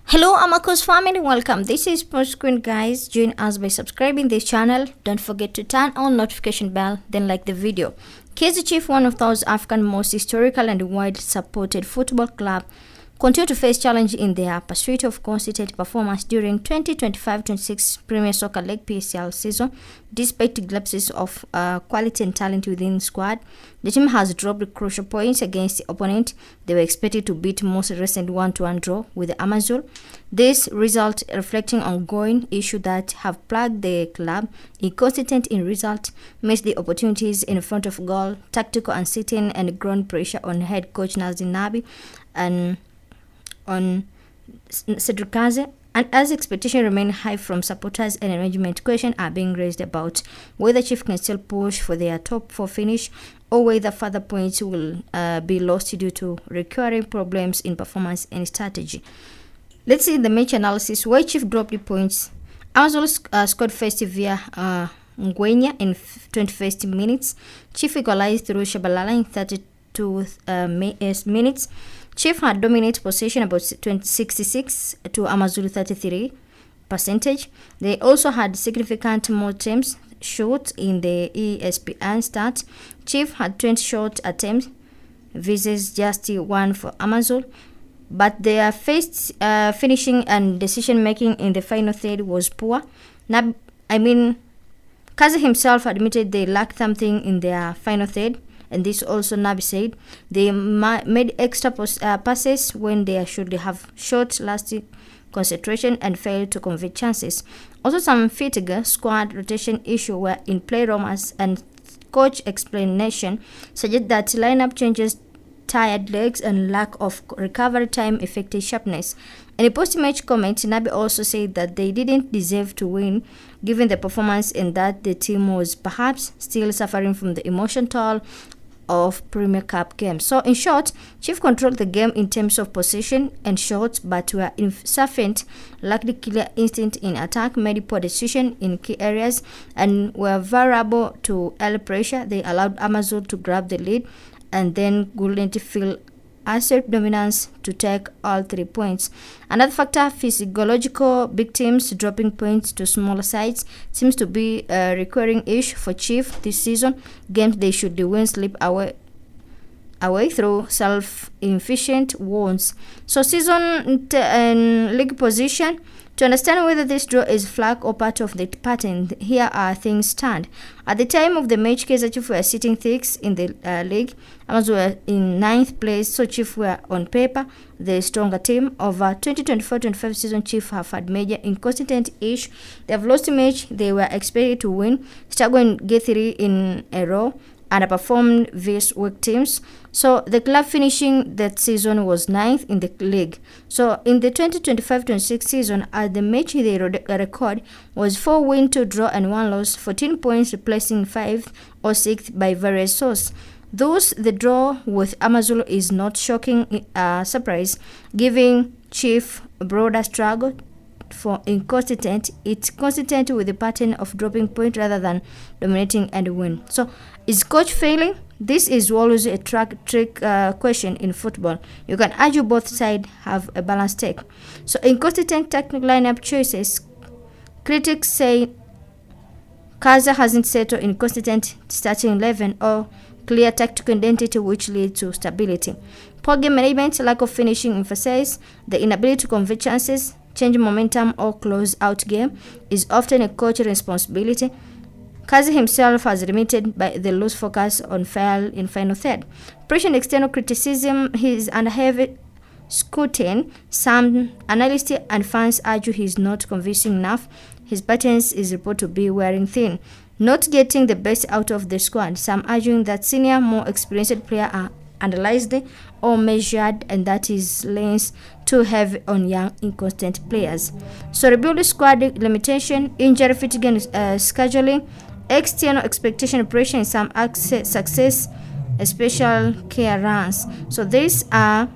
Hello Amako's family, welcome. This is Post Screen guys. Join us by subscribing this channel. Don't forget to turn on notification bell, then like the video. Kaizer Chiefs, one of those African most historical and wide supported football club, continue to face challenge in their pursuit of consistent performance during 2025-26 Premier Soccer League PSL season. Despite glimpses of quality and talent within the squad, the team has dropped crucial points against the opponent they were expected to beat most recent 1-1 draw with the AmaZulu. This result reflecting ongoing issues that have plagued the club: inconsistent in result, missed the opportunities in front of goal, tactical uncertainty, and ground pressure on head coach Nazim Nabi and on Cedric Kaizer. And as expectations remain high from supporters and management, questions are being raised about whether Chiefs can still push for their top four finish or whether further points will be lost due to recurring problems in performance and strategy. Let's see the match analysis. Why Chiefs dropped the points. AmaZulu scored first via Ngwenya in 21st minutes. Chiefs equalized through Shabalala in 32 minutes. Chiefs had dominant possession about 66 to AmaZulu 33%. They also had significant more attempts shot in the ESPN stats. Chiefs had 20 shot attempts versus just one for AmaZulu, but their first finishing and decision making in the final third was poor. Kaizer himself admitted they lacked something in their final third. And this also Nabi said they made extra passes when they should have short lasting concentration and failed to convert chances. Also, some fatigue, squad rotation issue were in play. Romans and coach explanation suggest that lineup changes, tired legs, and lack of recovery time affected sharpness. In a post-match comment, Nabi also said that they didn't deserve to win given the performance and that the team was perhaps still suffering from the emotional toll of Premier Cup games. So in short, Chiefs controlled the game in terms of possession and shots, but were insufficient, lacked clear instinct in attack, made poor decisions in key areas, and were vulnerable to early pressure. They allowed AmaZulu to grab the lead and then couldn't feel assert dominance to take all 3 points. Another factor, physiological big teams dropping points to smaller sides, seems to be a recurring issue for Chiefs this season. Games they should win slip away through self-efficient wounds. So season and league position. To understand whether this draw is flag or part of the pattern, here are things stand. At the time of the match, Kaizer Chiefs were sitting sixth in the league. AmaZulu were in 9th place, so Chiefs were on paper the stronger team. Over 2024-25 season, Chiefs have had major inconsistent issues. They have lost a match they were expected to win, struggling get 3 in a row, underperformed vs weak teams. So the club finishing that season was 9th in the league. So in the 2025-26 season, at the match they record was 4 wins, 2 draw and 1 loss, 14 points, replacing 5th or 6th by various sources. Thus, the draw with AmaZulu is not shocking surprise, giving Chiefs a broader struggle for inconsistent. It's consistent with the pattern of dropping point rather than dominating and win. So is coach failing? This is always a trick question in football. You can argue both sides have a balanced take. So inconsistent technical lineup choices. Critics say Kaizer hasn't settled inconsistent starting 11 or clear tactical identity which leads to stability. Poor game management, lack of finishing emphasize the inability to convert chances, change momentum or close out game is often a coach responsibility. Kaizer himself has limited by the loose focus on fail in final third. Pressure and external criticism, he is under heavy scrutiny. Some analysts and fans argue he is not convincing enough. His patterns is reported to be wearing thin, not getting the best out of the squad. Some arguing that senior, more experienced players are analyzed or measured and that is lens too heavy on young inconsistent players. So rebuild squad limitation, injury fatigue and scheduling, external expectation pressure and some success, special care runs. So these are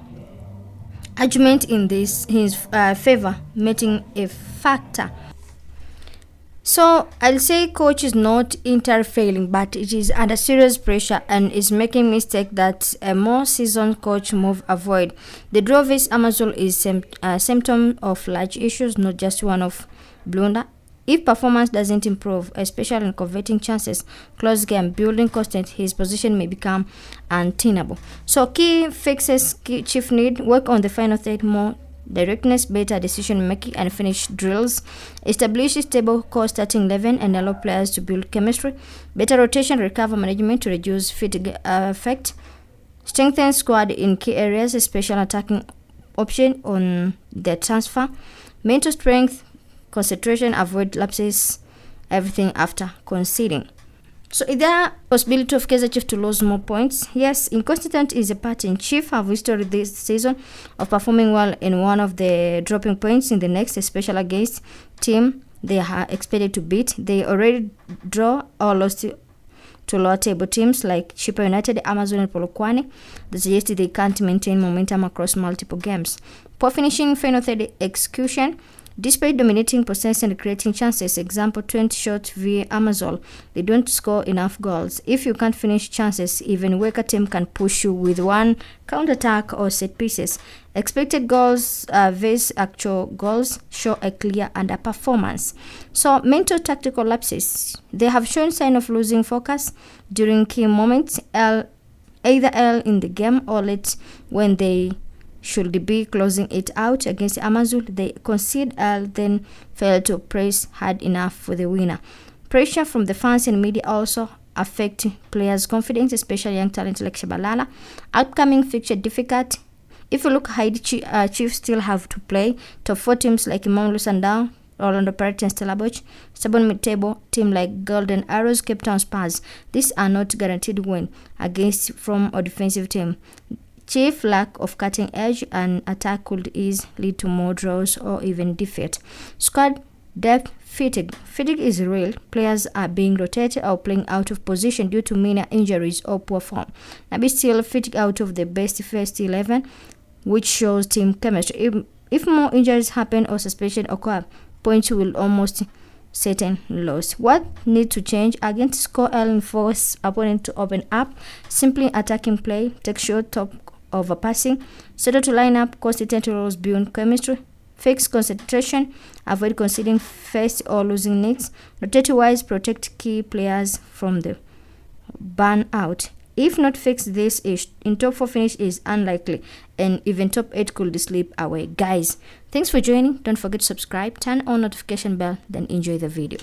argument in his favor, making a factor. So I'll say coach is not entirely failing, but it is under serious pressure and is making mistake that a more seasoned coach move avoid. The draw vs AmaZulu is a symptom of large issues, not just one of blunder. If performance doesn't improve, especially in converting chances, close game, building constant, his position may become untenable. So key fixes, chief need, work on the final third more directness, better decision making and finish drills, establish stable core starting 11 and allow players to build chemistry, better rotation, recover management to reduce fatigue effect, strengthen squad in key areas, especially attacking option on the transfer, mental strength, concentration, avoid lapses, everything after conceding. So is there a possibility of Kaizer Chiefs to lose more points? Yes, inconsistent is a pattern. Chiefs have history this season of performing well in one of the dropping points in the next, especially against team they are expected to beat. They already draw or lost to lower table teams like Chippa United, AmaZulu and Polokwane. That suggests they can't maintain momentum across multiple games. Poor finishing, final third execution. Despite dominating possession and creating chances, example 20 shots via AmaZulu, they don't score enough goals. If you can't finish chances, even weaker team can push you with one counter-attack or set pieces. Expected goals versus actual goals show a clear underperformance. So mental tactical lapses. They have shown sign of losing focus during key moments, either early in the game or late when they should be closing it out. Against AmaZulu, they concede then fail to press hard enough for the winner. Pressure from the fans and media also affect players' confidence, especially young talent like Shabalala. Upcoming fixture difficult. If you look ahead, Chiefs still have to play top 4 teams like Motaung, Sundown, Orlando Pirates and Stellenbosch, stubborn mid-table team like Golden Arrows, Cape Town Spurs. These are not guaranteed win against from a defensive team. Chief lack of cutting edge and attack could lead to more draws or even defeat. Squad depth fatigue. Fatigue is real. Players are being rotated or playing out of position due to minor injuries or poor form. Nabi still fatigue out of the best first 11, which shows team chemistry. If more injuries happen or suspension occur, points will almost certain loss. What need to change? Against score early and force opponent to open up. Simply attacking play, take short top overpassing, settle to line up, consistent roles beyond chemistry, fix concentration, avoid conceding first or losing needs, rotate wise, protect key players from the burnout. If not fixed, this is in top 4 finish is unlikely, and even top 8 could slip away. Guys, thanks for joining. Don't forget to subscribe, turn on notification bell, then enjoy the video.